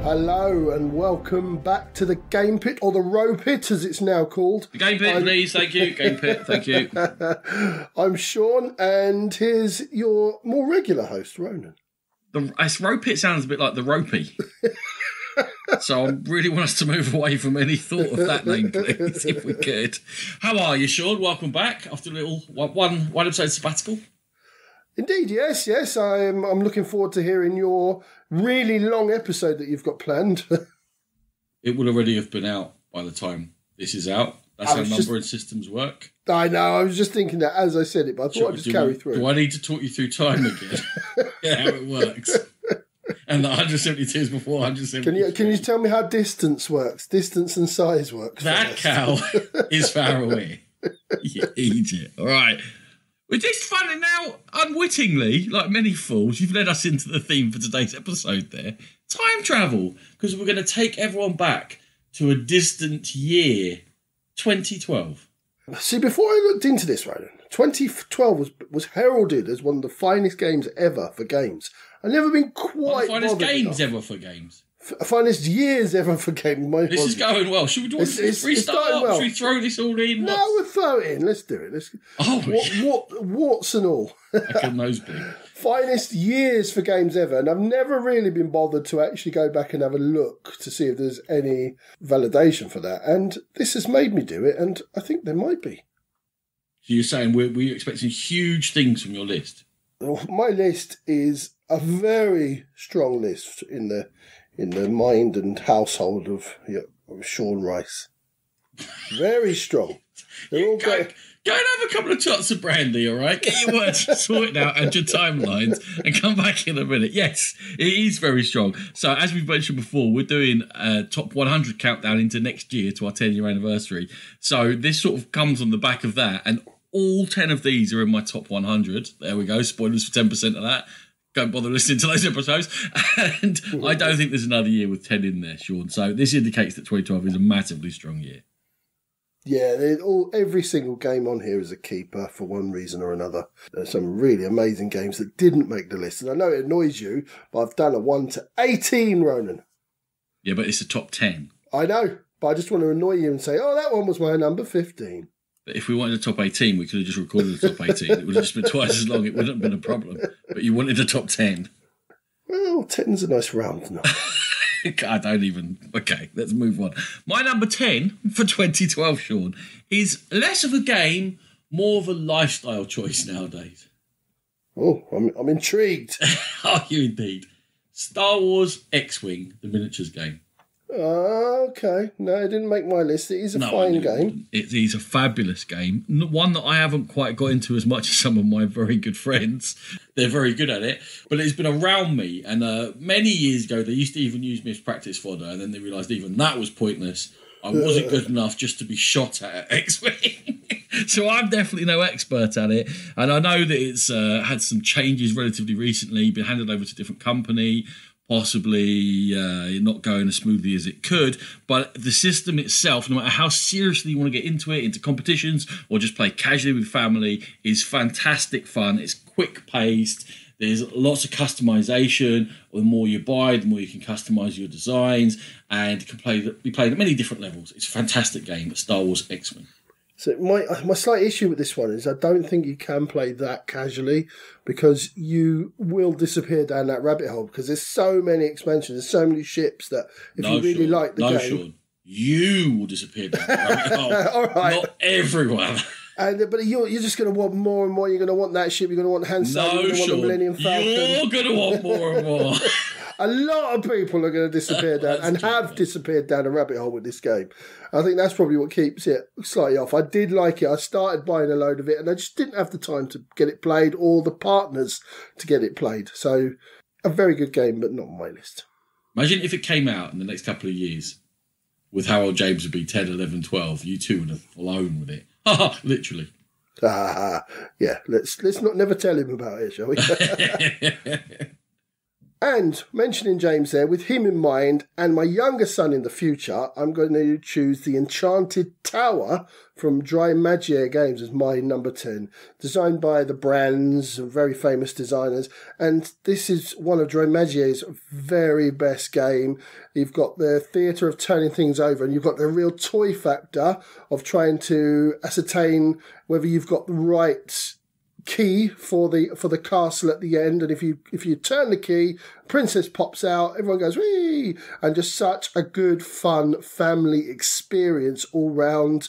Hello and welcome back to the Game Pit, or the Row Pit as it's now called. The Game Pit, please, thank you. Game Pit, thank you. I'm Sean, and here's your more regular host, Ronan. The Row Pit sounds a bit like the Ropey. So I really want us to move away from any thought of that name, please, if we could. How are you, Sean? Welcome back after a little one episode sabbatical. Indeed, yes. I'm looking forward to hearing your really long episode that you've got planned. It will already have been out by the time this is out. That's how numbering systems work. I know, I was just thinking that as I said it, but I thought I'd just carry through. Do I need to talk you through time again? Yeah, how it works. And the 172 is before 172. Can you tell me how distance works? Distance and size works. That cow is far away. You idiot. All right. We're just finding now, unwittingly, like many fools, you've led us into the theme for today's episode there. Time travel. Because we're going to take everyone back to a distant year, 2012. See, before I looked into this, Ronan, 2012 was heralded as one of the finest games ever for games. I've never been quite one of the finest games ever for games. Finest years ever for games. This is going well. Should we restart? Well. Should we throw this all in? No, we'll throw it in. Let's do it. Warts and all. I can nosebleed. Finest years for games ever. And I've never really been bothered to actually go back and have a look to see if there's any validation for that. And this has made me do it, and I think there might be. So you're saying we're expecting huge things from your list? My list is a very strong list in the mind and household of Sean Rice. Very strong. They're all great. Go and have a couple of shots of brandy, all right? Get your words sorted out and your timelines and come back in a minute. Yes, it is very strong. So as we've mentioned before, we're doing a top 100 countdown into next year to our 10-year anniversary. So this sort of comes on the back of that, and all 10 of these are in my top 100. There we go. Spoilers for 10% of that. Don't bother listening to those episodes. And I don't think there's another year with 10 in there, Sean. So this indicates that 2012 is a massively strong year. Yeah, every single game on here is a keeper for one reason or another. There's some really amazing games that didn't make the list. And I know it annoys you, but I've done a 1 to 18, Ronan. Yeah, but it's a top 10. I know, but I just want to annoy you and say, oh, that one was my number 15. But if we wanted a top 18, we could have just recorded the top 18. It would have just been twice as long. It wouldn't have been a problem. But you wanted a top 10. Well, 10's a nice round number. I don't even... Okay, let's move on. My number 10 for 2012, Sean, is less of a game, more of a lifestyle choice nowadays. Oh, I'm intrigued. Are you indeed? Star Wars X-Wing, the miniatures game. Okay. No, it didn't make my list. It is a fine game. It is a fabulous game. One that I haven't quite got into as much as some of my very good friends. They're very good at it. But it's been around me. And many years ago, they used to even use me as practice fodder. And then they realised even that was pointless. I wasn't good enough just to be shot at X-Wing. So I'm definitely no expert at it. And I know that it's had some changes relatively recently, been handed over to a different company, possibly not going as smoothly as it could. But the system itself, no matter how seriously you want to get into it, into competitions, or just play casually with family, is fantastic fun. It's quick-paced. There's lots of customization. The more you buy, the more you can customize your designs, and can be played at many different levels. It's a fantastic game, Star Wars X-Wing. So my slight issue with this one is I don't think you can play that casually, because you will disappear down that rabbit hole, because there's so many expansions, there's so many ships that if you really like the game... Sean, you will disappear down that rabbit hole. All right. Not everyone. But you're just going to want more and more. You're going to want that ship. You're going to want Han Solo. You're going to want the Millennium Falcon. You're going to want more and more. A lot of people are going to disappear down and have disappeared down a rabbit hole with this game. I think that's probably what keeps it slightly off. I did like it. I started buying a load of it, and I just didn't have the time to get it played or the partners to get it played. So a very good game, but not on my list. Imagine if it came out in the next couple of years with how old James would be, 10, 11, 12. You two would have flown with it. Literally. Yeah, let's not never tell him about it, shall we? And mentioning James there, with him in mind and my younger son in the future, I'm going to choose the Enchanted Tower from Dry Magier Games as my number 10. Designed by the Brands, very famous designers. And this is one of Dry Magier's very best game. You've got the theatre of turning things over, and you've got the real toy factor of trying to ascertain whether you've got the right key for the castle at the end, and if you turn the key, princess pops out, everyone goes whee, and just such a good fun family experience all round.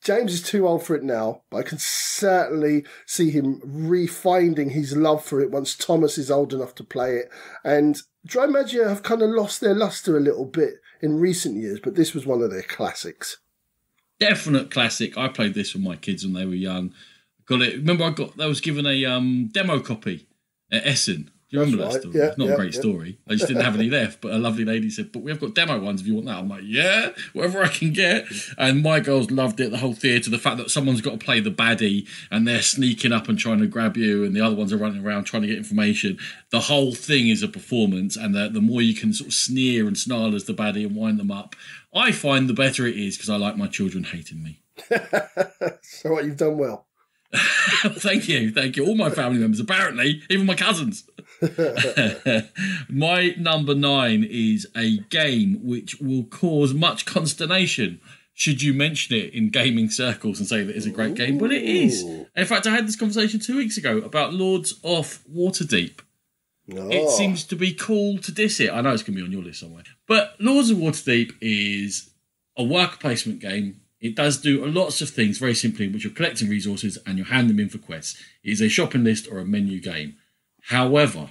James is too old for it now, but I can certainly see him refinding his love for it once Thomas is old enough to play it. And Dry Magier have kind of lost their luster a little bit in recent years, but this was one of their classics. Definite classic. I played this with my kids when they were young. Got it. Remember, I was given a demo copy at Essen. Do you remember that story? Yeah, it's not a great story. I just didn't have any left, but a lovely lady said, but we have got demo ones if you want that. I'm like, yeah, whatever I can get. And my girls loved it, the whole theatre, the fact that someone's got to play the baddie and they're sneaking up and trying to grab you and the other ones are running around trying to get information. The whole thing is a performance, and the more you can sort of sneer and snarl as the baddie and wind them up, I find the better it is, because I like my children hating me. So what, you've done well. Thank you. All my family members, apparently, even my cousins. My number 9 is a game which will cause much consternation should you mention it in gaming circles and say that it's a great game. But it is. In fact, I had this conversation 2 weeks ago about Lords of Waterdeep. Oh. It seems to be cool to diss it. I know it's going to be on your list somewhere. But Lords of Waterdeep is a worker placement game. It does do lots of things very simply, in which you're collecting resources and you hand them in for quests. It is a shopping list or a menu game. However,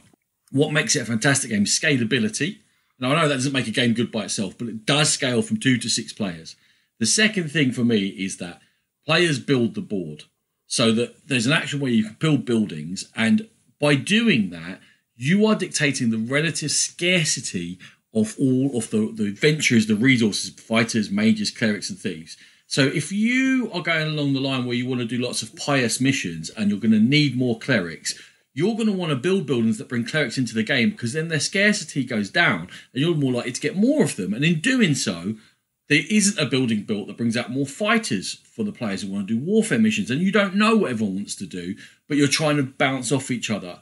what makes it a fantastic game is scalability. Now, I know that doesn't make a game good by itself, but it does scale from 2 to 6 players. The second thing for me is that players build the board, so that there's an action where you can build buildings, and by doing that, you are dictating the relative scarcity of all of the adventurers, the resources, fighters, mages, clerics, and thieves. So if you are going along the line where you want to do lots of pious missions and you're going to need more clerics, you're going to want to build buildings that bring clerics into the game, because then their scarcity goes down and you're more likely to get more of them. And in doing so, there isn't a building built that brings out more fighters for the players who want to do warfare missions. And you don't know what everyone wants to do, but you're trying to bounce off each other.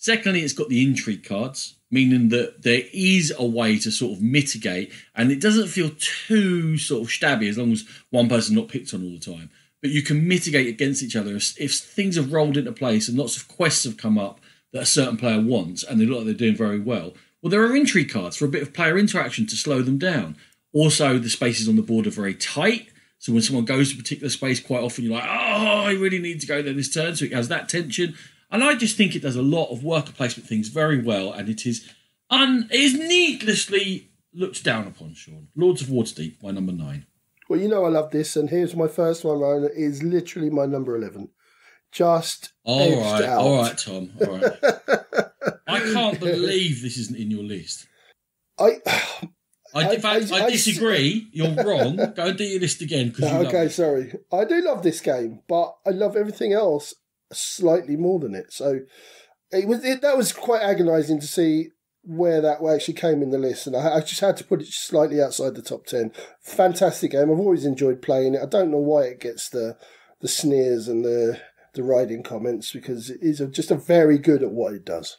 Secondly, it's got the intrigue cards, meaning that there is a way to sort of mitigate, and it doesn't feel too sort of stabby as long as one person's not picked on all the time. But you can mitigate against each other if things have rolled into place and lots of quests have come up that a certain player wants and they look like they're doing very well. Well, there are intrigue cards for a bit of player interaction to slow them down. Also, the spaces on the board are very tight. So when someone goes to a particular space, quite often you're like, oh, I really need to go there this turn. So it has that tension. And I just think it does a lot of worker placement things very well, and it is needlessly looked down upon, Sean. Lords of Waterdeep, my number 9. Well, you know I love this, and here's my first one, Ronan. It is literally my number 11. Just all right, Tom. All right. I can't believe this isn't in your list. I disagree. You're wrong. Go and do your list again. Okay, sorry. I do love this game, but I love everything else slightly more than it. So that was quite agonising to see where that actually came in the list, and I just had to put it slightly outside the top 10. Fantastic game. I've always enjoyed playing it. I don't know why it gets the sneers and the riding comments, because it is just a very good at what it does.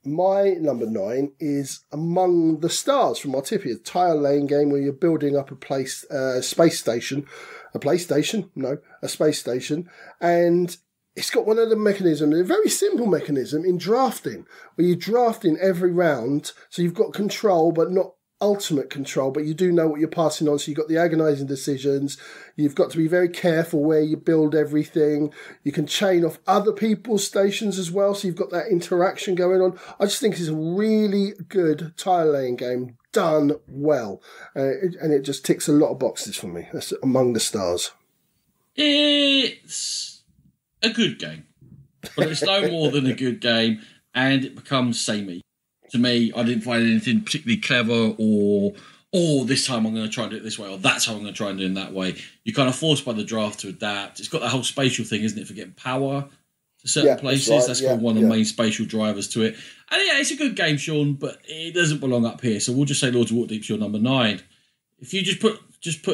My number 9 is Among the Stars from Artipia, a tile laying game where you're building up a space station, and it's got one of the mechanisms, a very simple mechanism in drafting, where you draft in every round, so you've got control, but not ultimate control, but you do know what you're passing on, so you've got the agonising decisions, you've got to be very careful where you build everything, you can chain off other people's stations as well, so you've got that interaction going on. I just think it's a really good tile-laying game, done well, and it just ticks a lot of boxes for me. That's Among the Stars. It's a good game, but it's no more than a good game, and it becomes samey. To me, I didn't find anything particularly clever, or this time I'm going to try and do it this way, or that time I'm going to try and do it in that way. You're kind of forced by the draft to adapt. It's got that whole spatial thing, isn't it, for getting power to certain places. That's called one of the main spatial drivers to it. And yeah, it's a good game, Sean, but it doesn't belong up here. So we'll just say Lords of Waterdeep's your number 9. If you just put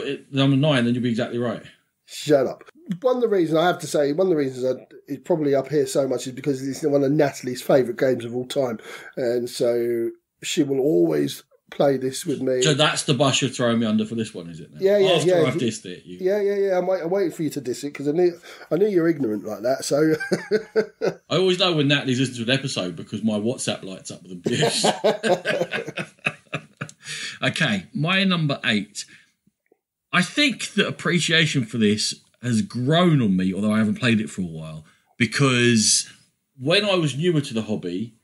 it number 9, then you'll be exactly right. Shut up. One of the reasons it's probably up here so much is because it's one of Natalie's favourite games of all time. And so she will always play this with me. So that's the bus you're throwing me under for this one, is it? Now? Yeah. After I've dissed it. Yeah. I'm waiting for you to diss it because I knew you're ignorant like that. So I always know when Natalie's listening to an episode because my WhatsApp lights up with abuse. Okay, my number 8. I think that appreciation for this has grown on me, although I haven't played it for a while, because when I was newer to the hobby,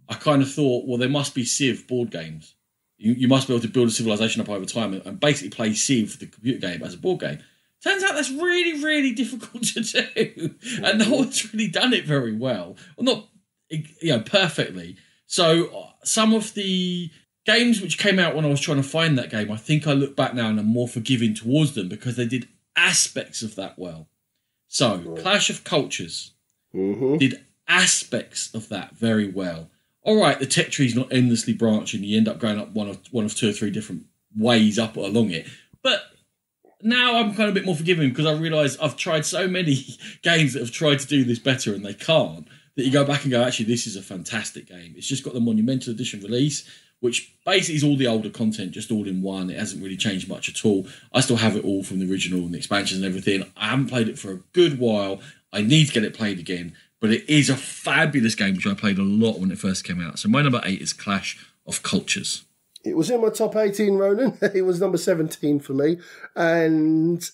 I kind of thought, well, there must be Civ board games. You must be able to build a civilization up over time and basically play Civ, the computer game, as a board game. Turns out that's really, really difficult to do. And no one's really done it very well. Well, not perfectly. So some of the games which came out when I was trying to find that game, I think I look back now and I'm more forgiving towards them because they did aspects of that well. So Clash of Cultures did aspects of that very well. All right, the tech tree's not endlessly branching. You end up going up one of 2 or 3 different ways up or along it. But now I'm kind of a bit more forgiving because I realise I've tried so many games that have tried to do this better and they can't, that you go back and go, actually, this is a fantastic game. It's just got the Monumental Edition release, which basically is all the older content, just all in one. It hasn't really changed much at all. I still have it all from the original and the expansions and everything. I haven't played it for a good while. I need to get it played again. But it is a fabulous game, which I played a lot when it first came out. So my number 8 is Clash of Cultures. It was in my top 18, Ronan. It was number 17 for me. And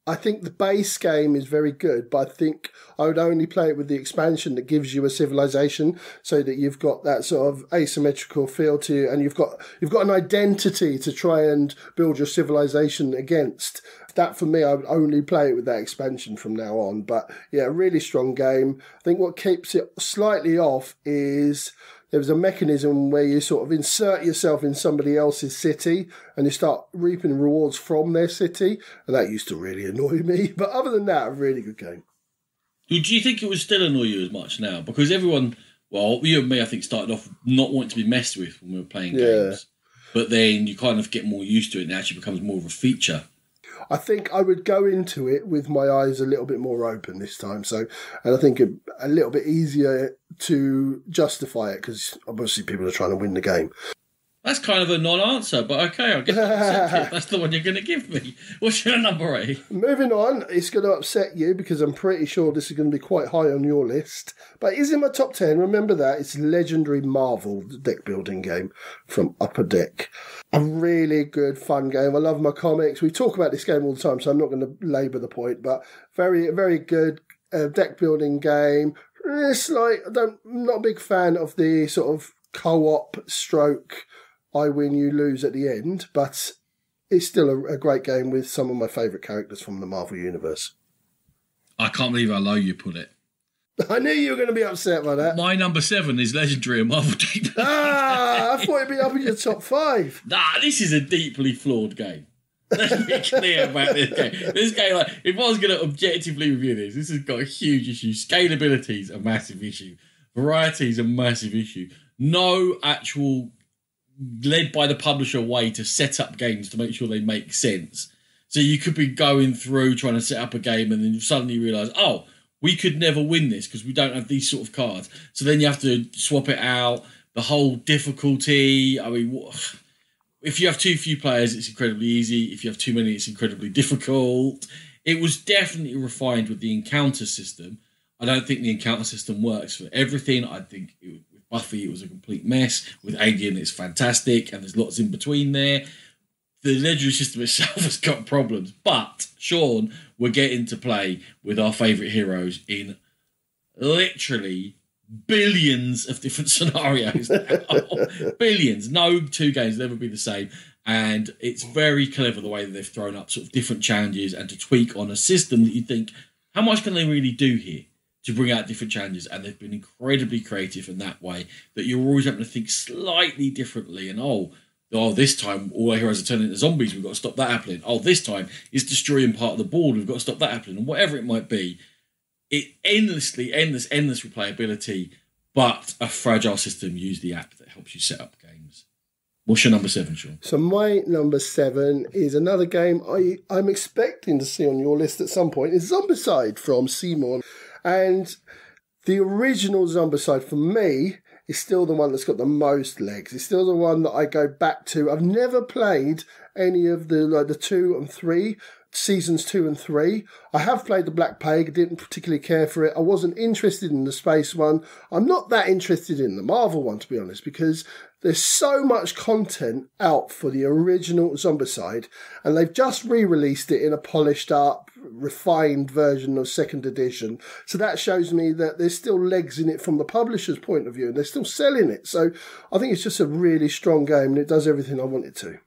I think the base game is very good, but I think I would only play it with the expansion that gives you a civilization so that you've got that sort of asymmetrical feel to you and you've got an identity to try and build your civilization against. That, for me, I would only play it with that expansion from now on. But, yeah, a really strong game. I think what keeps it slightly off is there's a mechanism where you sort of insert yourself in somebody else's city and you start reaping rewards from their city. And that used to really annoy me. But other than that, a really good game. Do you think it would still annoy you as much now? Because everyone, well, you and me, I think, started off not wanting to be messed with when we were playing games. But then you kind of get more used to it and it actually becomes more of a feature. I think I would go into it with my eyes a little bit more open this time. And I think a little bit easier to justify it because obviously people are trying to win the game. That's kind of a non-answer, but okay, I'll get it. That's the one you're going to give me. What's your number 8? Moving on, it's going to upset you because I'm pretty sure this is going to be quite high on your list. But it is in my top 10. Remember that. It's Legendary Marvel, the deck building game from Upper Deck. A really good, fun game. I love my comics. We talk about this game all the time, so I'm not going to labour the point. But very, very good deck building game. It's like, I'm not a big fan of the sort of co-op stroke I win, you lose at the end, but it's still a great game with some of my favourite characters from the Marvel Universe. I can't believe how low you put it. I knew you were going to be upset by that. My number 7 is Legendary and Marvel Deep. I thought it'd be up in your top 5. Nah, this is a deeply flawed game. Let's be clear about this game. This game, like, if I was going to objectively review this has got a huge issue. Scalability is a massive issue. Variety is a massive issue. No actual led by the publisher way to set up games to make sure they make sense. So you could be going through trying to set up a game and then you suddenly realise, oh, we could never win this because we don't have these sort of cards. So then you have to swap it out. The whole difficulty, I mean, if you have too few players, it's incredibly easy. If you have too many, it's incredibly difficult. It was definitely refined with the encounter system. I don't think the encounter system works for everything. I think with Buffy, it was a complete mess. With Alien, it's fantastic, and there's lots in between there. The legendary system itself has got problems. But, Sean, we're getting to play with our favourite heroes in literally billions of different scenarios now. Billions. No 2 games will ever be the same. And it's very clever the way that they've thrown up sort of different challenges and to tweak on a system that you think, how much can they really do here to bring out different challenges? And they've been incredibly creative in that way that you're always having to think slightly differently. And, oh, this time all our heroes are turning into zombies. We've got to stop that happening. Oh, this time it's destroying part of the board. We've got to stop that happening. And whatever it might be, endless replayability, but a fragile system. Use the app that helps you set up games. What's your number 7, Sean? So my number 7 is another game I'm expecting to see on your list at some point. It's Zombicide from Seymour. And the original Zombicide for me is still the one that's got the most legs. It's still the one that I go back to. I've never played any of the 2 and 3, seasons 2 and 3. I have played the Black Plague. I didn't particularly care for it. I wasn't interested in the space one. I'm not that interested in the Marvel one, to be honest, because there's so much content out for the original Zombicide, and they've just re-released it in a polished up, refined version of 2nd edition. So that shows me that there's still legs in it from the publisher's point of view, and they're still selling it. So I think it's just a really strong game, and it does everything I want it to.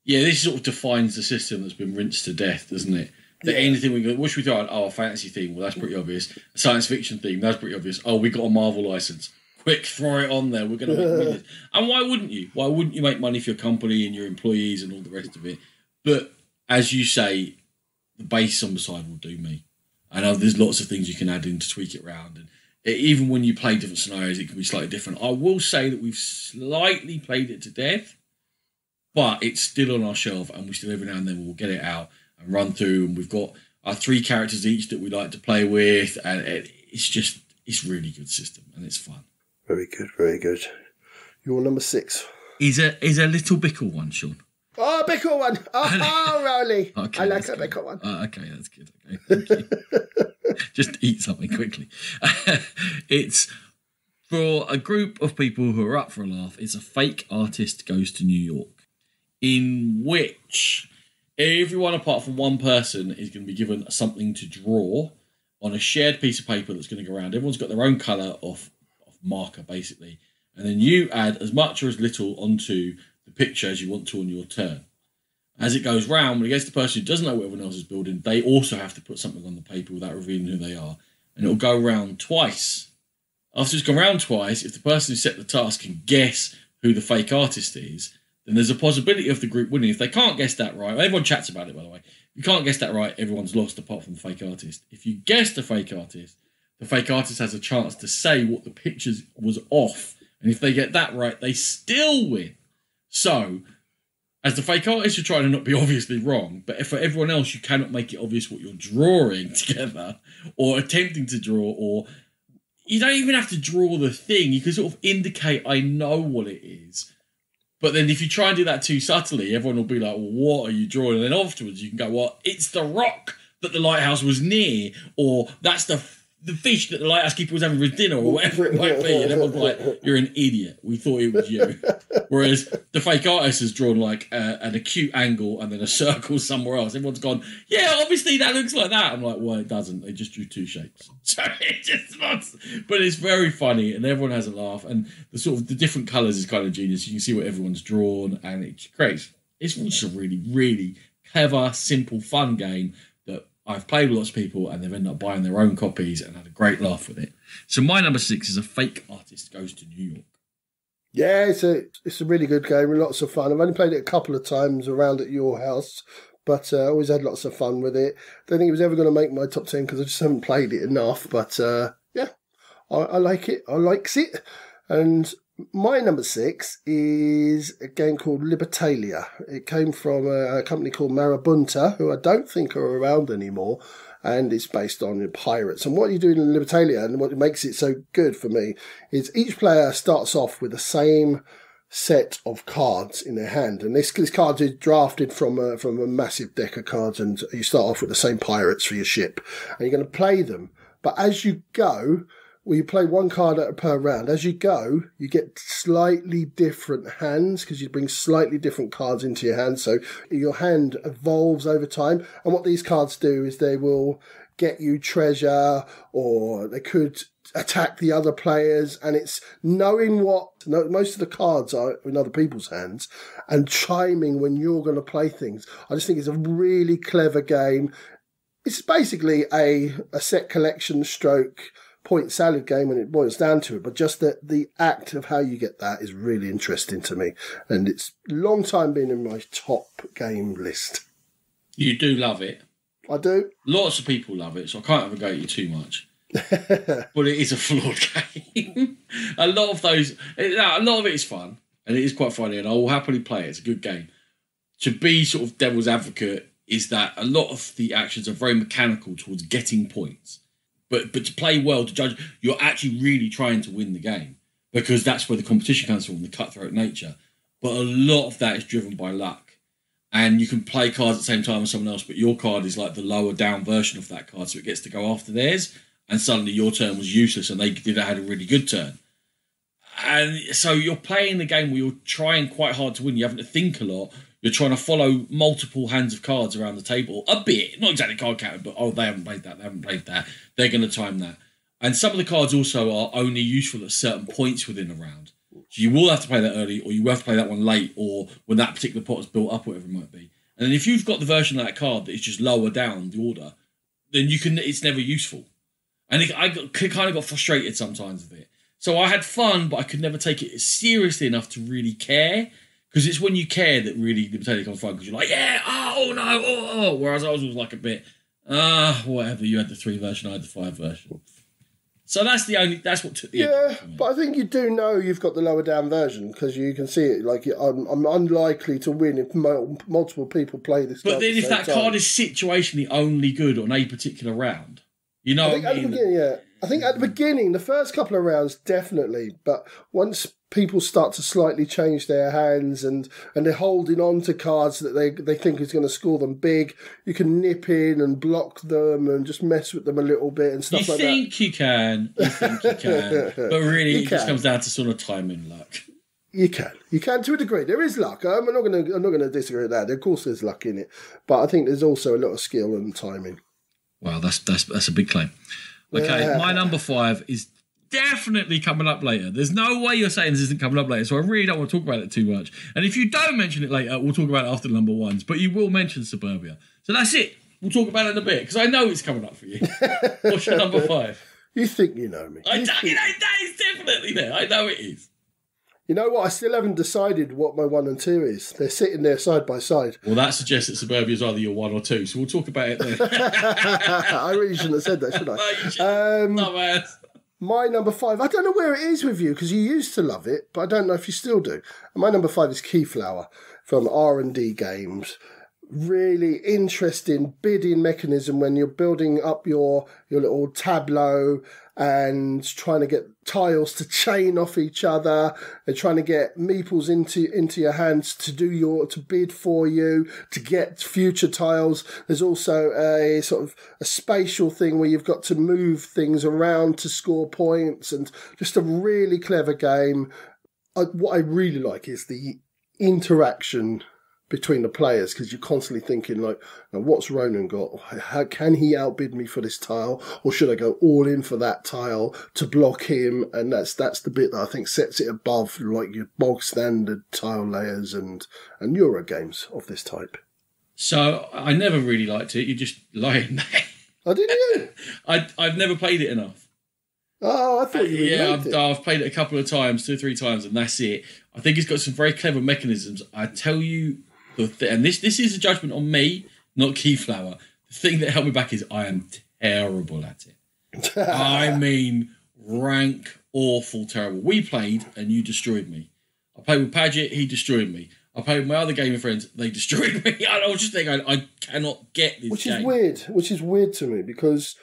Yeah, this sort of defines the system that's been rinsed to death, doesn't it? That anything we go, what should we throw out? Oh, a fantasy theme. Well, that's pretty obvious. A science fiction theme. That's pretty obvious. Oh, we got a Marvel license. Quick, throw it on there. We're going to make millions. And why wouldn't you? Why wouldn't you make money for your company and your employees and all the rest of it? But as you say, the base Zombicide will do me. I know there's lots of things you can add in to tweak it around. And even when you play different scenarios, it can be slightly different. I will say that we've slightly played it to death, but it's still on our shelf, and we still every now and then we'll get it out and run through. And we've got our 3 characters each that we like to play with, and it's really good system, and it's fun. Very good, very good. Your number 6 is a little Bickle one, Sean. Oh, Bickle one! Oh, Rowley! Okay, I like a Bickle one. Okay, that's good. Okay, thank you. Just eat something quickly. It's for a group of people who are up for a laugh. It's a fake artist goes to New York, in which everyone apart from one person is going to be given something to draw on a shared piece of paper that's going to go around. Everyone's got their own colour of marker, basically. And then you add as much or as little onto the picture as you want to on your turn. As it goes round, when it gets to the person who doesn't know what everyone else is building, they also have to put something on the paper without revealing who they are. And it'll go round twice. After it's gone round twice, if the person who set the task can guess who the fake artist is, then there's a possibility of the group winning. If they can't guess that right, everyone chats about it, by the way. If you can't guess that right, everyone's lost apart from the fake artist. If you guess the fake artist has a chance to say what the picture was off. And if they get that right, they still win. So, as the fake artist, you're trying to not be obviously wrong. But for everyone else, you cannot make it obvious what you're drawing together or attempting to draw. Or you don't even have to draw the thing. You can sort of indicate, I know what it is. But then if you try and do that too subtly, everyone will be like, well, what are you drawing? And then afterwards you can go, well, it's the rock that the lighthouse was near. Or that's the fish that the lighthouse keeper was having for dinner, or whatever it might be. And everyone's like, you're an idiot. We thought it was you. Whereas the fake artist has drawn like an acute angle and then a circle somewhere else. Everyone's gone, yeah, obviously that looks like that. I'm like, well, it doesn't. They just drew 2 shapes. So it just looks, but it's very funny and everyone has a laugh. And the sort of the different colours is kind of genius. You can see what everyone's drawn and it's great. It's just a really, really clever, simple, fun game that I've played with lots of people and they've ended up buying their own copies and had a great laugh with it. So my number 6 is a fake artist goes to New York. Yeah, it's a really good game and lots of fun. I've only played it a couple of times around at your house, but I always had lots of fun with it. Don't think it was ever going to make my top 10 because I just haven't played it enough, but yeah, I like it. I likes it. And my number 6 is a game called Libertalia. It came from a company called Marabunta, who I don't think are around anymore, and it's based on pirates. And what you do in Libertalia, and what makes it so good for me, is each player starts off with the same set of cards in their hand, and this card is drafted from a massive deck of cards, and you start off with the same pirates for your ship, and you're going to play them. But as you go, well, you play one card per round. As you go, you get slightly different hands because you bring slightly different cards into your hand. So your hand evolves over time. And what these cards do is they will get you treasure, or they could attack the other players. And it's knowing what most of the cards are in other people's hands and chiming when you're going to play things. I just think it's a really clever game. It's basically a set collection stroke point salad game when it boils down to it, but just the act of how you get that is really interesting to me, and it's a long time been in my top game list. You do love it. I do. Lots of people love it, so I can't have a go at you too much. But it is a flawed game. A lot of it is fun, and it is quite funny, and I will happily play it. It's a good game. To be sort of devil's advocate is that a lot of the actions are very mechanical towards getting points. But to play well, to judge, you're actually really trying to win the game, because that's where the competition comes from, the cutthroat nature. But a lot of that is driven by luck. And you can play cards at the same time as someone else, but your card is like the lower down version of that card, so it gets to go after theirs, and suddenly your turn was useless and they had a really good turn. And so you're playing the game where you're trying quite hard to win. You're having to think a lot. You're trying to follow multiple hands of cards around the table. A bit. Not exactly card counting, but, they haven't played that, they haven't played that. They're going to time that. And some of the cards also are only useful at certain points within a round. So you will have to play that early, or you will have to play that one late, or when that particular pot is built up, whatever it might be. And then if you've got the version of that card that is just lower down the order, then it's never useful. And I kind of got frustrated sometimes with it. So I had fun, but I could never take it seriously enough to really care. Because it's when you care that really Libertalia comes fun, because you're like, yeah, oh no, oh. Whereas I was always like a bit, whatever. You had the 3 version, I had the 5 version. So that's what took the edge from it. But I think you do know you've got the lower down version, because you can see it. Like, I'm unlikely to win if multiple people play this. But then if that card is situationally only good on a particular round, you know what I mean? I think at the beginning, the first couple of rounds, definitely. But once people start to slightly change their hands and they're holding on to cards that they think is going to score them big, you can nip in and block them and just mess with them a little bit and stuff like that. You think you can, but really it just comes down to sort of timing luck. You can to a degree. There is luck. I'm not going to disagree with that. Of course, there's luck in it, but I think there's also a lot of skill and timing. Wow, that's a big claim. Okay, my number 5 is definitely coming up later. There's no way you're saying this isn't coming up later, so I really don't want to talk about it too much. And if you don't mention it later, we'll talk about it after the number 1s, but you will mention Suburbia. So that's it. We'll talk about it in a bit, because I know it's coming up for you. What's your number 5? You think you know me. That is definitely there. I know it is. You know what? I still haven't decided what my 1 and 2 is. They're sitting there side by side. Well, that suggests that Suburbia is either your 1 or 2, so we'll talk about it then. I really shouldn't have said that, should I? No, you shouldn't. No, man. My number 5, I don't know where it is with you, because you used to love it, but I don't know if you still do. And my number 5 is Keyflower from R&D Games. Really interesting bidding mechanism when you're building up your little tableau and trying to get tiles to chain off each other and trying to get meeples into your hands to bid for you to get future tiles. There's also a sort of a spatial thing where you've got to move things around to score points, and just a really clever game. What I really like is the interaction between the players, because you're constantly thinking like, now what's Ronan got? How can he outbid me for this tile, or should I go all in for that tile to block him? And that's the bit that I think sets it above like your bog standard tile layers and Euro games of this type. So I never really liked it. You're just lying there. Oh, didn't you? I've never played it enough. Oh, I thought you really liked it. I've played it a couple of times, 2 or 3 times, and that's it. I think it's got some very clever mechanisms. I tell you, and this is a judgment on me, not Keyflower. The thing that held me back is I am terrible at it. I mean, rank, awful, terrible. We played and you destroyed me. I played with Padgett, he destroyed me. I played with my other gaming friends, they destroyed me. I was just thinking, I cannot get this game. Which is weird to me, because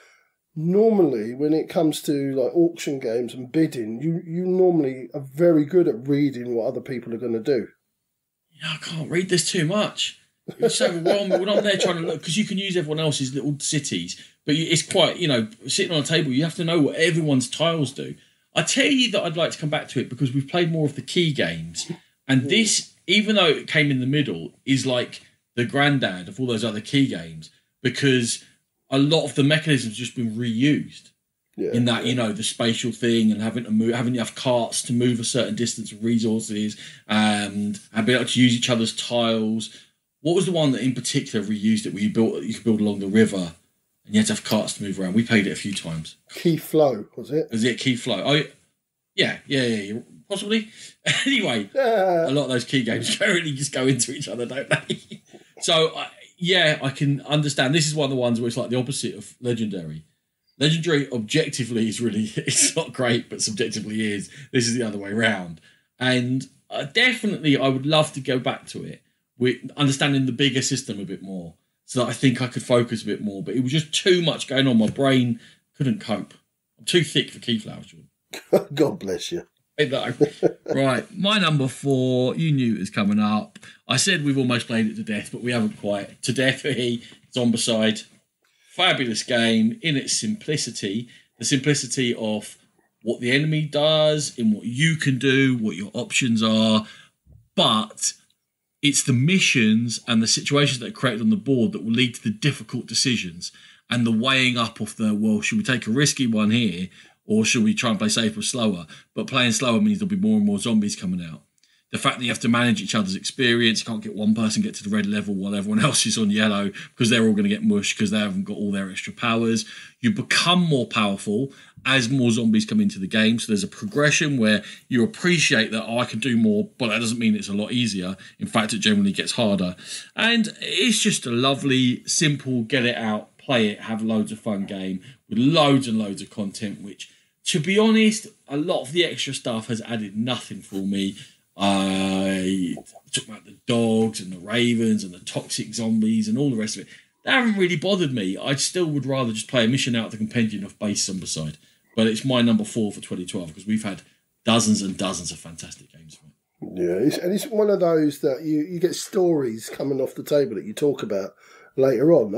normally when it comes to like auction games and bidding, you normally are very good at reading what other people are going to do. Yeah, I can't read this too much. It's so wrong. We're not there trying to look, because you can use everyone else's little cities, but it's quite, sitting on a table, you have to know what everyone's tiles do. I tell you that I'd like to come back to it because we've played more of the key games, and this, even though it came in the middle, is like the granddad of all those other key games, because a lot of the mechanisms have just been reused. Yeah, in that, the spatial thing and having enough carts to move a certain distance of resources and be able to use each other's tiles. What was the one that in particular reused it, where you could build along the river and you had to have carts to move around? We played it a few times. Key Flow, was it? Was it Key Flow? Oh, yeah, possibly. Anyway, a lot of those key games currently just go into each other, don't they? So yeah, I can understand. This is one of the ones where it's like the opposite of Legendary. Legendary objectively is really, it's not great, but subjectively is. This is the other way around. And definitely I would love to go back to it with understanding the bigger system a bit more, so that I think I could focus a bit more. But it was just too much going on. My brain couldn't cope. I'm too thick for Keyflower, Sean. God bless you. Right, my number 4, you knew it was coming up. I said we've almost played it to death, but we haven't quite. To Death, Zombicide. Fabulous game in its simplicity. The simplicity of what the enemy does, in what you can do, what your options are. But it's the missions and the situations that are created on the board that will lead to the difficult decisions and the weighing up of the, well, should we take a risky one here? Or should we try and play safer or slower? But playing slower means there'll be more and more zombies coming out. The fact that you have to manage each other's experience, you can't get one person get to the red level while everyone else is on yellow because they're all going to get mushed because they haven't got all their extra powers. You become more powerful as more zombies come into the game. So there's a progression where you appreciate that, I can do more, but that doesn't mean it's a lot easier. In fact, it generally gets harder. And it's just a lovely, simple, get it out, play it, have loads of fun game with loads and loads of content, which, to be honest, a lot of the extra stuff has added nothing for me. I talk about the dogs and the ravens and the toxic zombies and all the rest of it. They haven't really bothered me. I still would rather just play a mission out of the compendium of base Zombicide. But it's my number 4 for 2012 because we've had dozens and dozens of fantastic games from it. Yeah, and it's one of those that you get stories coming off the table that you talk about later on.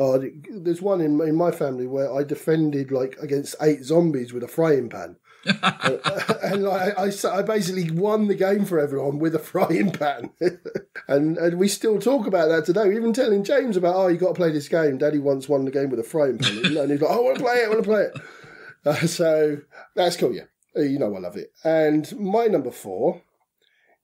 There's one in my family where I defended against 8 zombies with a frying pan. And I basically won the game for everyone with a frying pan. and we still talk about that today. We're even telling James about, you got to play this game. Daddy once won the game with a frying pan. And he's like, I want to play it. So that's cool, yeah. You know I love it. And my number 4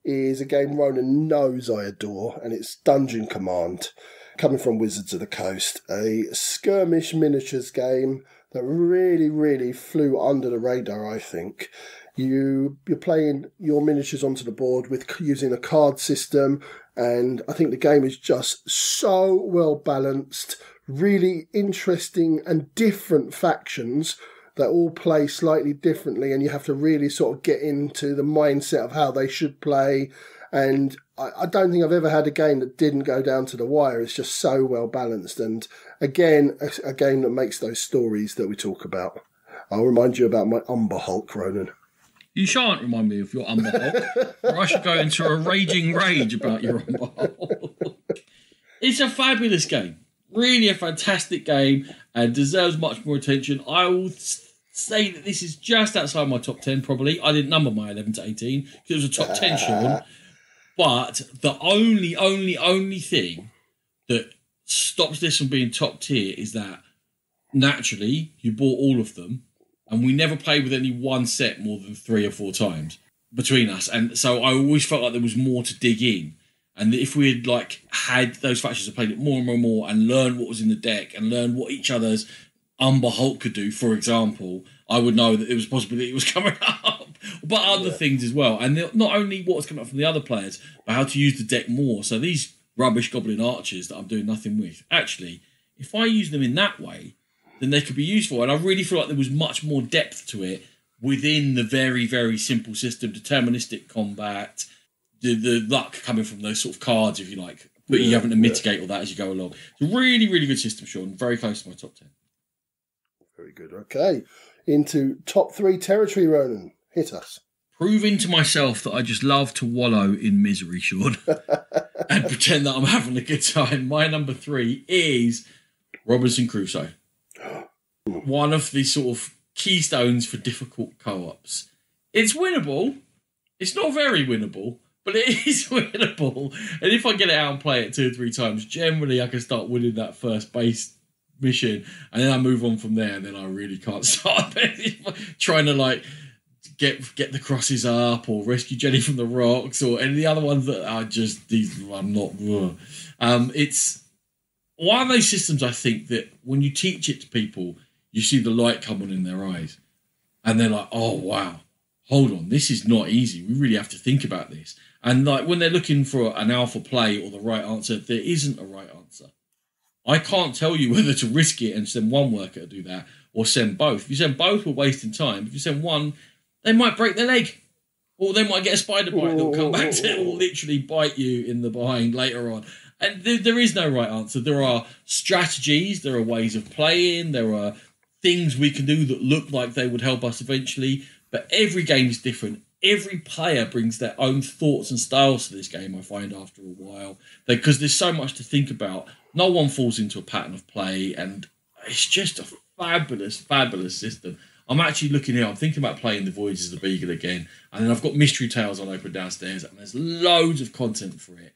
is a game Ronan knows I adore, and it's Dungeon Command, coming from Wizards of the Coast. A skirmish miniatures game that really, really flew under the radar, I think. You're playing your miniatures onto the board with using a card system, and I think the game is just so well balanced, really interesting and different factions that all play slightly differently, and you have to really sort of get into the mindset of how they should play. And I don't think I've ever had a game that didn't go down to the wire. It's just so well balanced. And again, a game that makes those stories that we talk about. I'll remind you about my Umber Hulk, Ronan. You shan't remind me of your Umber Hulk, or I should go into a raging rage about your Umber Hulk. It's a fabulous game. Really a fantastic game and deserves much more attention. I will say that this is just outside my top 10, probably. I didn't number my 11 to 18 because it was a top 10, Sean. But the only thing that stops this from being top tier is that naturally you bought all of them, and we never played with any one set more than 3 or 4 times between us. And so I always felt like there was more to dig in. And if we had had those factions and played it more and more and more and learned what was in the deck and learned what each other's Umber Hulk could do, for example, I would know that there was a possibility it was coming up, but other things as well. And not only what was coming up from the other players, but how to use the deck more. So these rubbish goblin archers that I'm doing nothing with, actually, if I use them in that way, then they could be useful. And I really feel like there was much more depth to it within the very, very simple system, deterministic combat, the luck coming from those sort of cards, if you like, but you having to mitigate all that as you go along. It's a really, really good system, Sean. Very close to my top 10. Very good. Okay. Into top 3 territory, Ronan. Hit us. Proving to myself that I just love to wallow in misery, Sean, and pretend that I'm having a good time. My number 3 is Robinson Crusoe. One of the sort of keystones for difficult co-ops. It's winnable. It's not very winnable, but it is winnable. And if I get it out and play it 2 or 3 times, generally I can start winning that first base mission, and then I move on from there, and then I really can't start trying to get the crosses up or rescue Jenny from the rocks or any of the other ones that are just these. I'm not. It's one of those systems, I think, that when you teach it to people, you see the light come on in their eyes, and they're like, "Oh wow, hold on, this is not easy. We really have to think about this." And when they're looking for an alpha play or the right answer, there isn't a right answer. I can't tell you whether to risk it and send one worker to do that or send both. If you send both, we're wasting time. If you send one, they might break their leg. Or they might get a spider bite that will come back to it, will literally bite you in the behind later on. And there is no right answer. There are strategies, there are ways of playing, there are things we can do that look like they would help us eventually. But every game is different. Every player brings their own thoughts and styles to this game, I find, after a while. Because there's so much to think about. No one falls into a pattern of play, and it's just a fabulous, fabulous system. I'm actually looking here. I'm thinking about playing The Voyages of the Beagle again. And then I've got Mystery Tales on open downstairs. And there's loads of content for it.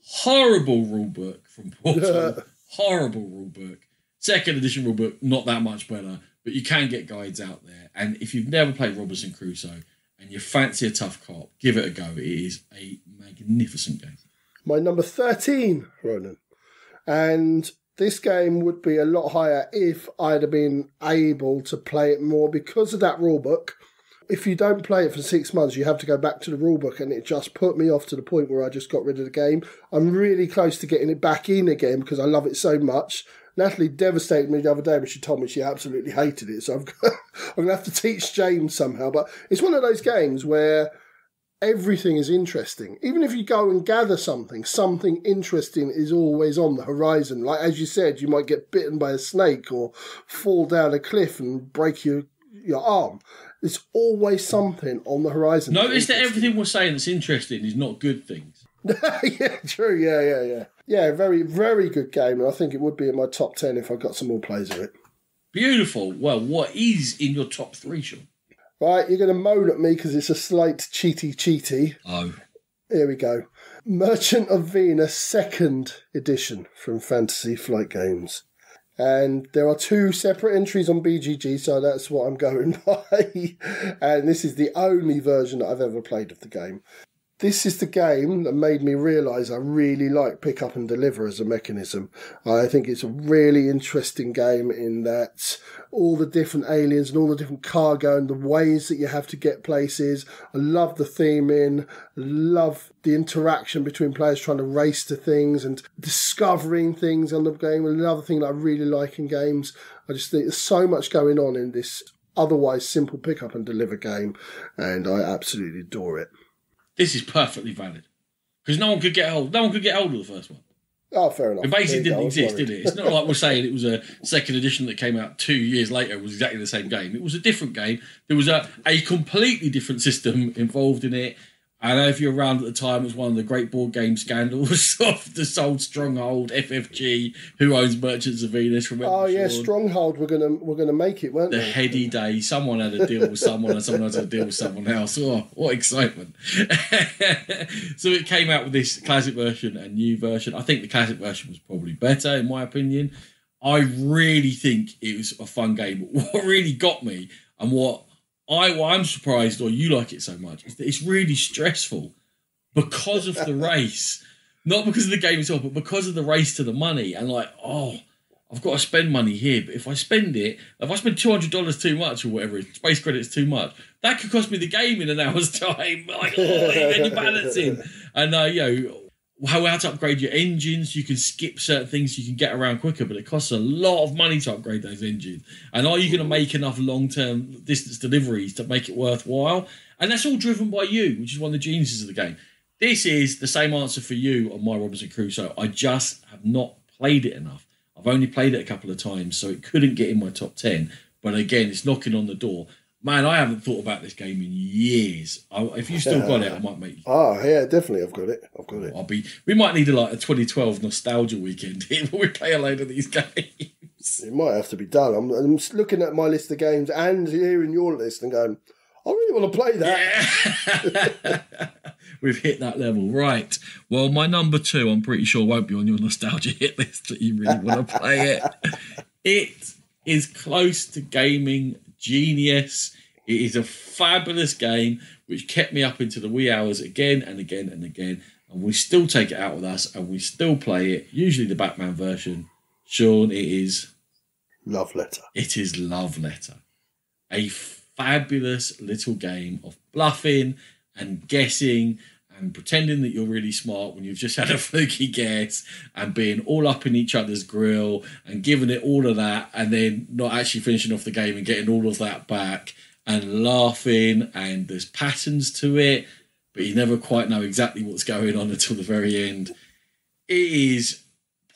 Horrible rulebook from Portal. Horrible rulebook. Second edition rulebook, not that much better. But you can get guides out there. And if you've never played Robinson Crusoe and you fancy a tough cop, give it a go. It is a magnificent game. My number 13, Ronan. And this game would be a lot higher if I'd have been able to play it more because of that rulebook. If you don't play it for 6 months, you have to go back to the rulebook, and it just put me off to the point where I just got rid of the game. I'm really close to getting it back in again because I love it so much. Natalie devastated me the other day when she told me she absolutely hated it, so I'm going to have to teach James somehow. But it's one of those games where everything is interesting. Even if you go and gather something interesting is always on the horizon. Like, as you said, you might get bitten by a snake or fall down a cliff and break your arm. There's always something on the horizon. Notice that everything we're saying that's interesting is not good things. Yeah, true. Yeah. Yeah, very, very good game. And I think it would be in my top 10 if I got some more plays of it. Beautiful. Well, what is in your top 3, Sean? Right, you're going to moan at me because it's a slight cheaty. Oh. Here we go. Merchant of Venus 2nd edition from Fantasy Flight Games. And there are 2 separate entries on BGG, so that's what I'm going by. And this is the only version that I've ever played of the game. This is the game that made me realise I really like pick up and deliver as a mechanism. I think it's a really interesting game in that all the different aliens and all the different cargo and the ways that you have to get places. I love the theming, love the interaction between players trying to race to things and discovering things on the game. Another thing that I really like in games. I just think there's so much going on in this otherwise simple pick up and deliver game, and I absolutely adore it. This is perfectly valid. Because no one could get hold of the first one. Oh, fair enough. It basically didn't exist, did it? It's not like we're saying it was a second edition that came out 2 years later. It was exactly the same game. It was a different game. There was a completely different system involved in it. I know if you're around at the time, it was one of the great board game scandals of the sold Stronghold, FFG, who owns Merchants of Venus. Remember, oh yeah, Sean? Stronghold. We're gonna make it, weren't the they? heady day. Someone had a deal with someone, and someone had a deal with someone else. Oh, what excitement! So it came out with this classic version and new version. I think the classic version was probably better, in my opinion. I really think it was a fun game. But what really got me, and what I'm surprised, or you like it so much, is that it's really stressful because of the race. Not because of the game itself, but because of the race to the money. And like, I've got to spend money here. But if I spend $200 too much or whatever, space credits too much, that could cost me the game in an hour's time. Like, then you're balancing. And, how to upgrade your engines. You can skip certain things, you can get around quicker, but it costs a lot of money to upgrade those engines. And are you going to make enough long-term distance deliveries to make it worthwhile? And that's all driven by you, which is one of the geniuses of the game. This is the same answer for you on my Robinson Crusoe. I just have not played it enough. I've only played it a couple of times, so it couldn't get in my top 10. But again, it's knocking on the door. Man, I haven't thought about this game in years. If you still got it, I might make you. Oh, yeah, definitely. I've got it. We might need a 2012 nostalgia weekend here where we play a load of these games. It might have to be done. I'm looking at my list of games and hearing your list and going, I really want to play that. Yeah. We've hit that level. Right. Well, my number 2, I'm pretty sure won't be on your nostalgia hit list that you really want to play it. It is close to gaming genius. It is a fabulous game which kept me up into the wee hours again and again and again, and we still take it out with us and we still play it, usually the Batman version. Sean, it is Love Letter. It is Love Letter. A fabulous little game of bluffing and guessing and pretending that you're really smart when you've just had a fluky guess and being all up in each other's grill and giving it all of that and then not actually finishing off the game and getting all of that back and laughing, and there's patterns to it, but you never quite know exactly what's going on until the very end. It is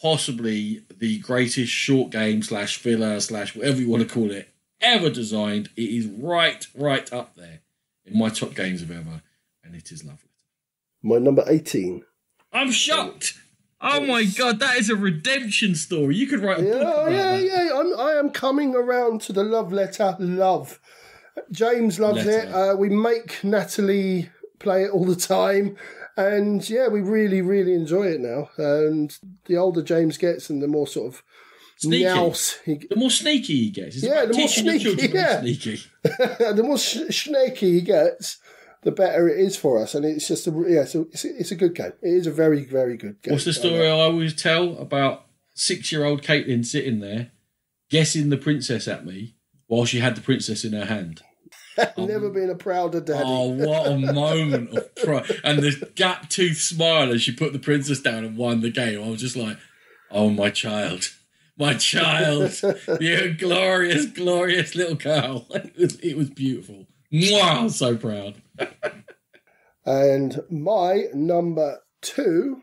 possibly the greatest short game / filler / whatever you want to call it ever designed. It is right up there in my top games of ever, and it is lovely. My number 18. I'm shocked. Oh my God, that is a redemption story. You could write a book about that. Yeah. I am coming around to the love letter. Love. James loves it. We make Natalie play it all the time. And yeah, we really, really enjoy it now. And the older James gets and the more sort of sneaky. The more sneaky he gets. The more sneaky. The more snaky he gets, the better it is for us. And it's just it's a good game. It is a very, very good game. What's the story I always tell about 6-year-old Caitlin sitting there guessing the princess at me while she had the princess in her hand? Never been a prouder daddy. Oh, what a moment of pride. And the gap-toothed smile as she put the princess down and won the game. I was just like, oh, my child. You're a glorious, glorious little girl. It was beautiful. Mwah, I'm so proud. And my number 2...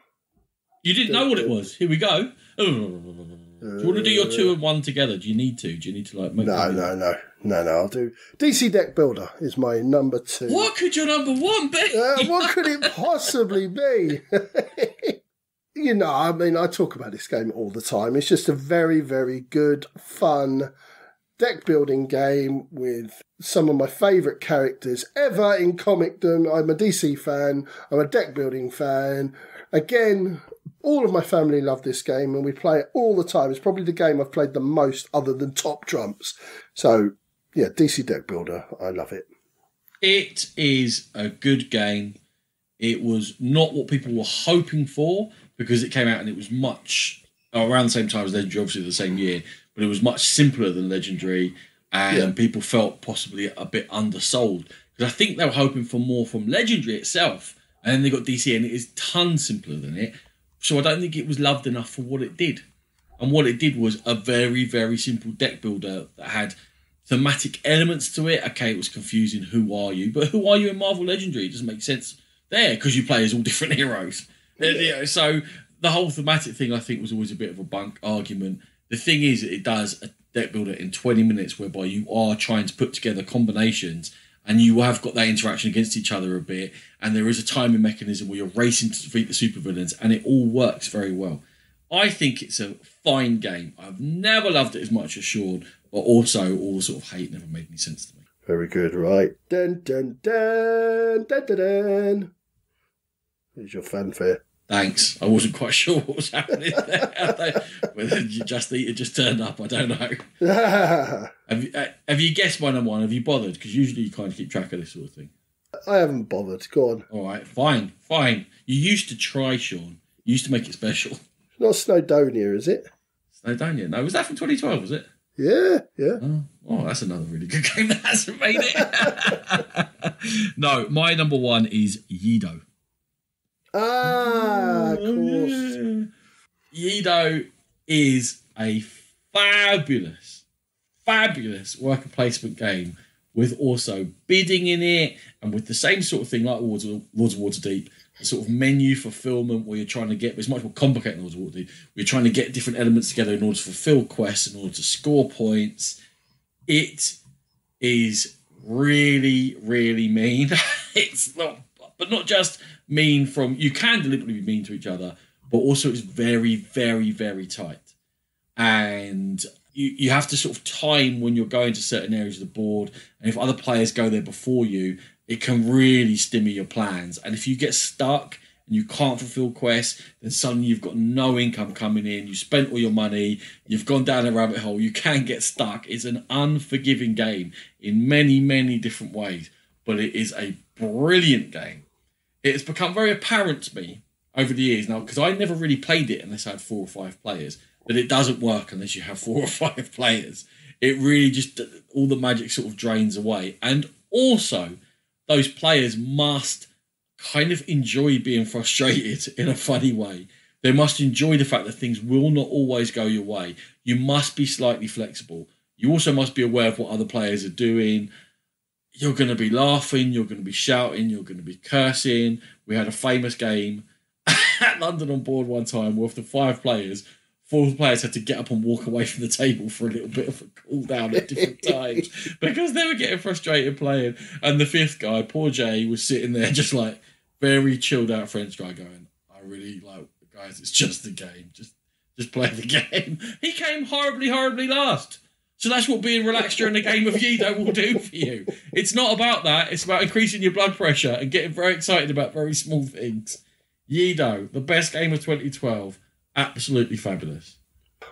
You didn't know what it was. Here we go. Do you want to do your 2 and 1 together? Do you need to like make No, I'll do DC Deck Builder is my number 2. What could your number 1 be? What could it possibly be? I talk about this game all the time. It's just a very, very good, fun deck building game with some of my favourite characters ever in comicdom. I'm a DC fan. I'm a deck building fan. Again, all of my family love this game and we play it all the time. It's probably the game I've played the most other than Top Trumps. So, yeah, DC Deck Builder. I love it. It is a good game. It was not what people were hoping for because it came out and it was much around the same time as Legendary, obviously the same year, but it was much simpler than Legendary and people felt possibly a bit undersold because I think they were hoping for more from Legendary itself and then they got DC and it is tons simpler than it. So I don't think it was loved enough for what it did. And what it did was a very, very simple deck builder that had thematic elements to it. Okay, it was confusing. Who are you? But who are you in Marvel Legendary? It doesn't make sense there because you play as all different heroes. Yeah. So the whole thematic thing, I think, was always a bit of a bunk argument. The thing is, it does a deck builder in 20 minutes whereby you are trying to put together combinations and you have got that interaction against each other a bit, and there is a timing mechanism where you're racing to defeat the supervillains, and it all works very well. I think it's a fine game. I've never loved it as much as Sean, but also all the sort of hate never made any sense to me. Very good, right? Dun, dun, dun, dun, dun, dun. Here's your fanfare. Thanks. I wasn't quite sure what was happening there. Whether it just turned up, I don't know. Have you guessed my number 1? Have you bothered? Because usually you kind of keep track of this sort of thing. I haven't bothered. Go on. All right, fine. You used to try, Sean. You used to make it special. It's not Snowdonia, is it? Snowdonia? No, was that from 2012, was it? Yeah. Oh, that's another really good game that hasn't made it. No, my number 1 is Yodo. Of course. Yodo is a fabulous worker placement game with also bidding in it and with the same sort of thing like Lords of Waterdeep, a sort of menu fulfillment where you're trying to get, it's much more complicated than Lords of Waterdeep, where you're trying to get different elements together in order to fulfill quests, in order to score points. It is really, really mean. It's not, but not just mean from, you can deliberately be mean to each other, but also it's very, very, very tight. And you have to sort of time when you're going to certain areas of the board, and if other players go there before you, it can really stymie your plans. And if you get stuck and you can't fulfill quests, then suddenly you've got no income coming in, you spent all your money, you've gone down a rabbit hole, you can get stuck. It's an unforgiving game in many, many different ways, but it is a brilliant game. It's become very apparent to me over the years now, because I never really played it unless I had 4 or 5 players, that it doesn't work unless you have 4 or 5 players. It really just, all the magic sort of drains away. And also, those players must kind of enjoy being frustrated in a funny way. They must enjoy the fact that things will not always go your way. You must be slightly flexible. You also must be aware of what other players are doing. You're going to be laughing, you're going to be shouting, you're going to be cursing. We had a famous game at London on Board one time where after 5 players, 4 players had to get up and walk away from the table for a little bit of a cool down at different times because they were getting frustrated playing. And the 5th guy, poor Jay, was sitting there just like very chilled out French guy going, I really like, guys, it's just a game. Just play the game. He came horribly last. So that's what being relaxed during a game of Yodo will do for you. It's not about that. It's about increasing your blood pressure and getting very excited about very small things. Yodo, the best game of 2012. Absolutely fabulous.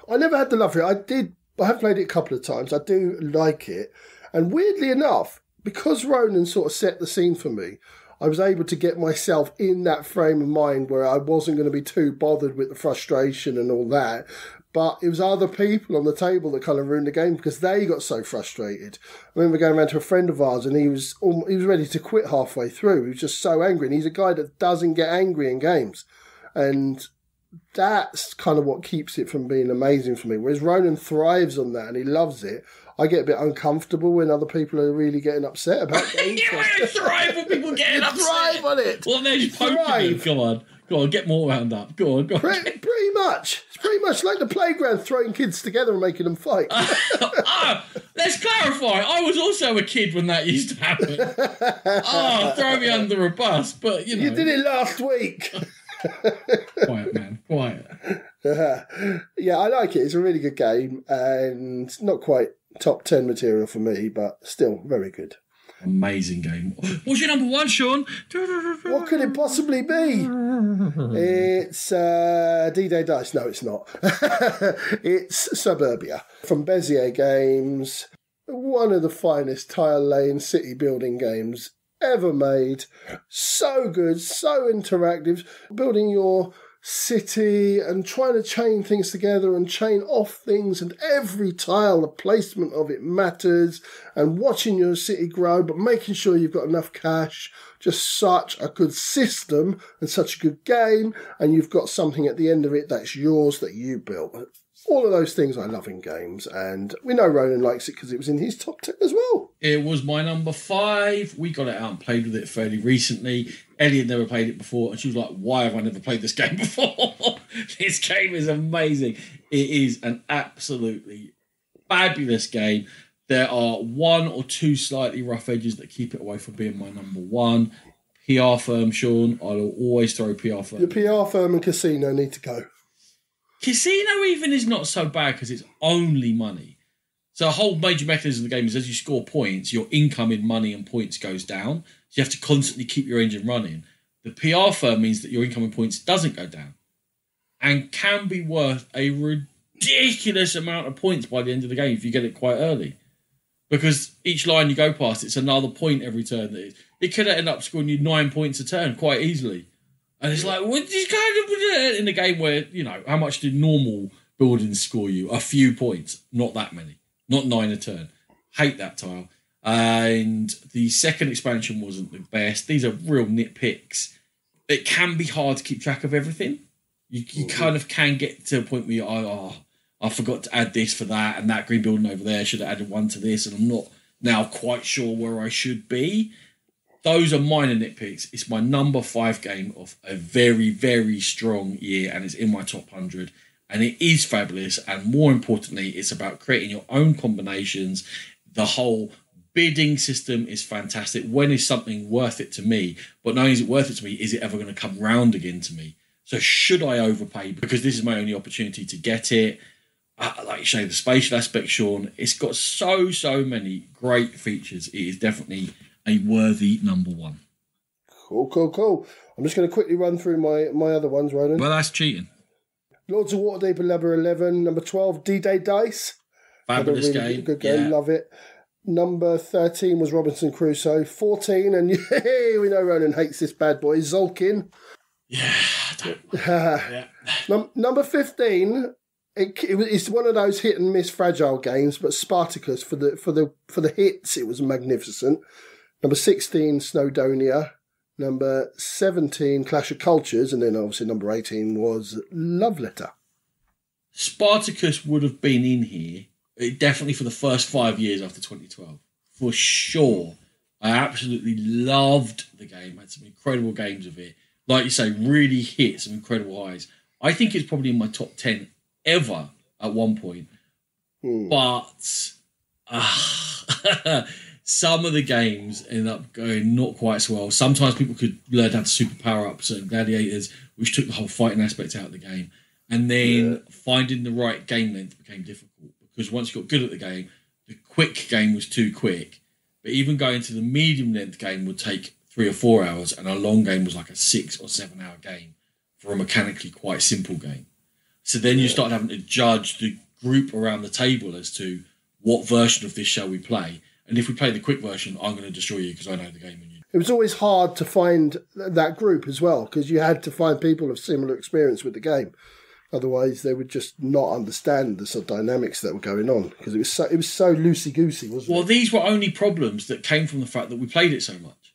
I never had the love for it. I have played it a couple of times. I do like it. And weirdly enough, because Ronan sort of set the scene for me, I was able to get myself in that frame of mind where I wasn't going to be too bothered with the frustration and all that. But it was other people on the table that kind of ruined the game because they got so frustrated. I remember going around to a friend of ours and he was ready to quit halfway through. He was just so angry. And he's a guy that doesn't get angry in games. And that's kind of what keeps it from being amazing for me. Whereas Ronan thrives on that and he loves it. I get a bit uncomfortable when other people are really getting upset about games. You thrive when people getting upset. Thrive on it. Well, they're just poking them. Go on, get more wound up. Go on. Pretty much. It's pretty much like the playground, throwing kids together and making them fight. Let's clarify. I was also a kid when that used to happen. Throw me under a bus. But, you know. You did it last week. Quiet, man. Quiet. Yeah, I like it. It's a really good game and not quite top 10 material for me, but still very good. Amazing game. What's your number 1, Sean? What could it possibly be? It's D-Day Dice. No, it's not. It's Suburbia from Bezier Games. One of the finest tile-laying city-building games ever made. So good, so interactive. Building your city and trying to chain things together and chain off things, and every tile, the placement of it matters, and watching your city grow but making sure you've got enough cash. Just such a good system and such a good game, and you've got something at the end of it that's yours that you built. All of those things I love in games, and we know Ronan likes it because it was in his top 10 as well. It was my number 5. We got it out and played with it fairly recently. Ellie had never played it before, and she was like, why have I never played this game before? This game is amazing. It is an absolutely fabulous game. There are 1 or 2 slightly rough edges that keep it away from being my number 1. PR Firm, Sean. I will always throw PR Firm. The PR Firm and Casino need to go. Casino even is not so bad because it's only money. So a whole major mechanism of the game is as you score points, your income in money and points goes down. So you have to constantly keep your engine running. The PR Firm means that your income in points doesn't go down and can be worth a ridiculous amount of points by the end of the game if you get it quite early. Because each line you go past, it's another point every turn. It could end up scoring you 9 points a turn quite easily. And it's like, what you kind of in a game where, you know, how much did normal buildings score you? A few points, not that many, not 9 a turn. Hate that tile. And the second expansion wasn't the best. These are real nitpicks. It can be hard to keep track of everything. You kind of can get to a point where you're, I forgot to add this for that, and that green building over there should have added 1 to this, and I'm not now quite sure where I should be. Those are minor nitpicks. It's my number 5 game of a very, very strong year, and it's in my top 100. And it is fabulous. And more importantly, it's about creating your own combinations. The whole bidding system is fantastic. When is something worth it to me? But not only is it worth it to me, is it ever going to come round again to me? So should I overpay? Because this is my only opportunity to get it. Like you say, the spatial aspect, Sean, it's got so many great features. It is definitely a worthy number 1. Cool. I'm just going to quickly run through my other ones, Ronan. Well, that's cheating. Lords of Waterdeep and Level 11. Number 12, D-Day Dice. Fabulous really game. Good game, yeah. Love it. Number 13 was Robinson Crusoe. 14, and we know Ronan hates this bad boy, Zolkin. Yeah, I don't. Number 15... It's one of those hit and miss fragile games, but Spartacus for the hits, it was magnificent. Number 16, Snowdonia. Number 17, Clash of Cultures. And then obviously number 18 was Love Letter. Spartacus would have been in here, definitely for the first 5 years after 2012. For sure. I absolutely loved the game. Had some incredible games of it. Like you say, really hit some incredible highs. I think it's probably in my top 10 ever at one point. But some of the games ended up going not quite so well. Sometimes people could learn how to super power up certain gladiators, which took the whole fighting aspect out of the game. And then finding the right game length became difficult because once you got good at the game, the quick game was too quick. But even going to the medium length game would take 3 or 4 hours, and a long game was like a 6 or 7 hour game for a mechanically quite simple game. So then you start having to judge the group around the table as to what version of this shall we play. And if we play the quick version, I'm going to destroy you because I know the game and you. It was always hard to find that group as well because you had to find people of similar experience with the game. Otherwise, they would just not understand the sort of dynamics that were going on because it was so loosey-goosey, wasn't it? Well, these were only problems that came from the fact that we played it so much.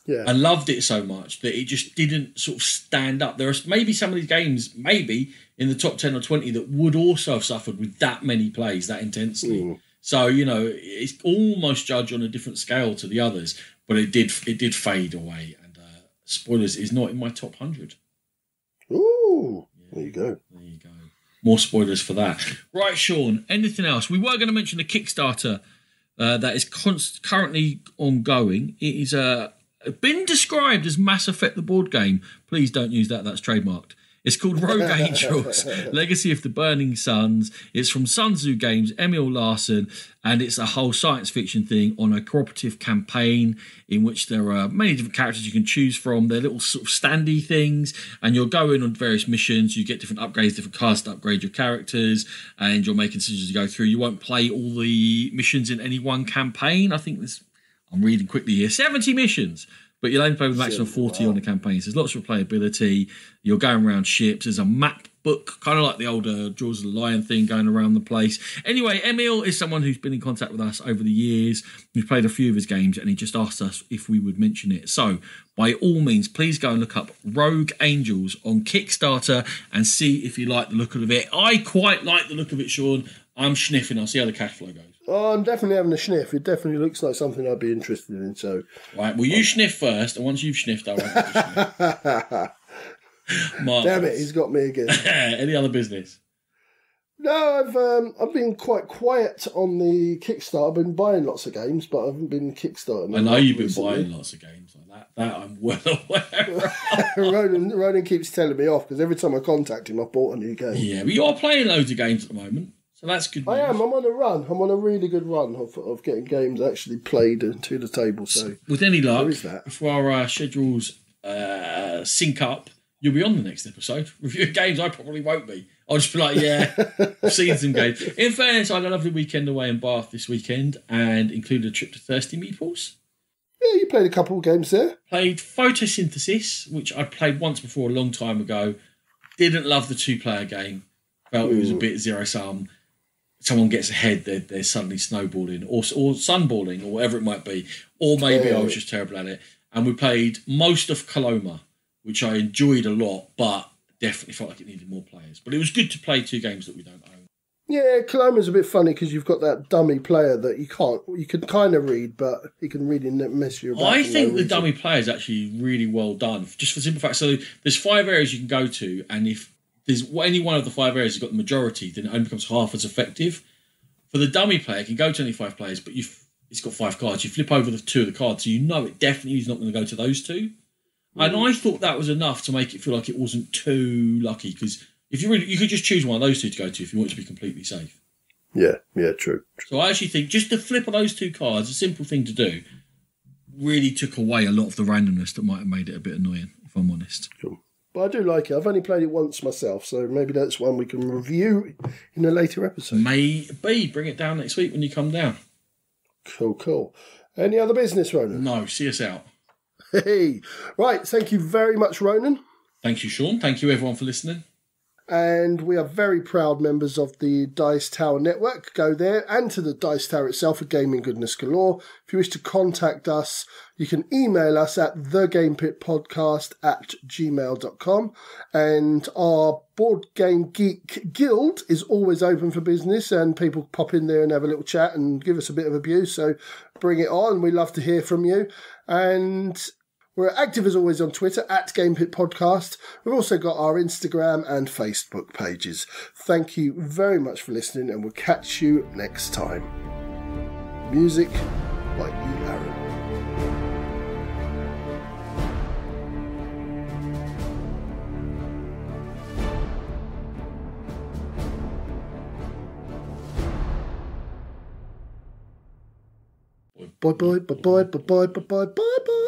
Yeah. And loved it so much that it just didn't sort of stand up. There are maybe some of these games, maybe in the top 10 or 20, that would also have suffered with that many plays, that intensely. So, you know, it's almost judged on a different scale to the others, but it did fade away. And spoilers, is not in my top 100. Ooh, there you go. There you go. More spoilers for that. Right, Sean, anything else? We were going to mention the Kickstarter that is currently ongoing. It is been described as Mass Effect the board game. Please don't use that. That's trademarked. It's called Rogue Angels, Legacy of the Burning Suns. It's from Sun Tzu Games, Emil Larson, and it's a whole science fiction thing on a cooperative campaign in which there are many different characters you can choose from. They're little sort of standy things, and you're going on various missions. You get different upgrades, different cards to upgrade your characters, and you're making decisions to go through. You won't play all the missions in any one campaign. I think I'm reading quickly here, 70 missions. But you'll only play with a maximum of 40 on the campaign. So there's lots of replayability. You're going around ships. There's a map book, kind of like the older Jaws of the Lion thing going around the place. Anyway, Emil is someone who's been in contact with us over the years. We've played a few of his games, and he just asked us if we would mention it. So, by all means, please go and look up Rogue Angels on Kickstarter and see if you like the look of it. I quite like the look of it, Sean. I'm sniffing. I'll see how the cash flow goes. Oh, I'm definitely having a sniff. It definitely looks like something I'd be interested in. So, right, well, you sniff first, and once you've sniffed, I won't have to sniff. Damn it, he's got me again. Any other business? No, I've been quite quiet on the Kickstarter. I've been buying lots of games, but I haven't been kickstarting. I know you've been buying lots of games like that. That I'm well aware of. Ronan keeps telling me off because every time I contact him, I've bought a new game. Yeah, but you're playing loads of games at the moment. So that's good news. I am. I'm on a run. I'm on a really good run of getting games actually played to the table. So with any luck, that. If our schedules sync up, you'll be on the next episode. Reviewing games, I probably won't be. I'll just be like, yeah, I've seen some games. In fairness, I had a lovely weekend away in Bath this weekend and included a trip to Thirsty Meeples. Yeah, you played a couple of games there. Played Photosynthesis, which I played once before a long time ago. Didn't love the 2-player game. Felt it was a bit zero-sum. Someone gets ahead, they're suddenly snowballing or sunballing or whatever it might be. Or maybe I was just terrible at it. And we played most of Coloma, which I enjoyed a lot, but definitely felt like it needed more players. But it was good to play 2 games that we don't own. Yeah, Coloma's a bit funny because you've got that dummy player that you can kind of read, but he can read and mess you about. I think the dummy player is actually really well done, just for the simple fact. So there's 5 areas you can go to, and if there's any one of the 5 areas has got the majority, then it only becomes half as effective. For the dummy player, it can go to only 5 players, but it's got 5 cards. You flip over the 2 of the cards, so you know it definitely is not going to go to those 2. And I thought that was enough to make it feel like it wasn't too lucky, because if you could just choose one of those 2 to go to if you want it to be completely safe. Yeah, true. So I actually think just the flip of those 2 cards, a simple thing to do, really took away a lot of the randomness that might have made it a bit annoying, if I'm honest. Cool. But I do like it. I've only played it once myself, so maybe that's one we can review in a later episode. Maybe. Bring it down next week when you come down. Cool. Any other business, Ronan? No, see us out. Hey. Right, thank you very much, Ronan. Thank you, Sean. Thank you, everyone, for listening. And we are very proud members of the Dice Tower Network. Go there and to the Dice Tower itself for gaming goodness galore. If you wish to contact us, you can email us at thegamepitpodcast@gmail.com. And our Board Game Geek Guild is always open for business, and people pop in there and have a little chat and give us a bit of abuse. So bring it on. We love to hear from you. And we're active as always on Twitter at GamePit Podcast. We've also got our Instagram and Facebook pages. Thank you very much for listening, and we'll catch you next time. Music by E. Aaron. Bye bye bye bye bye bye bye bye bye.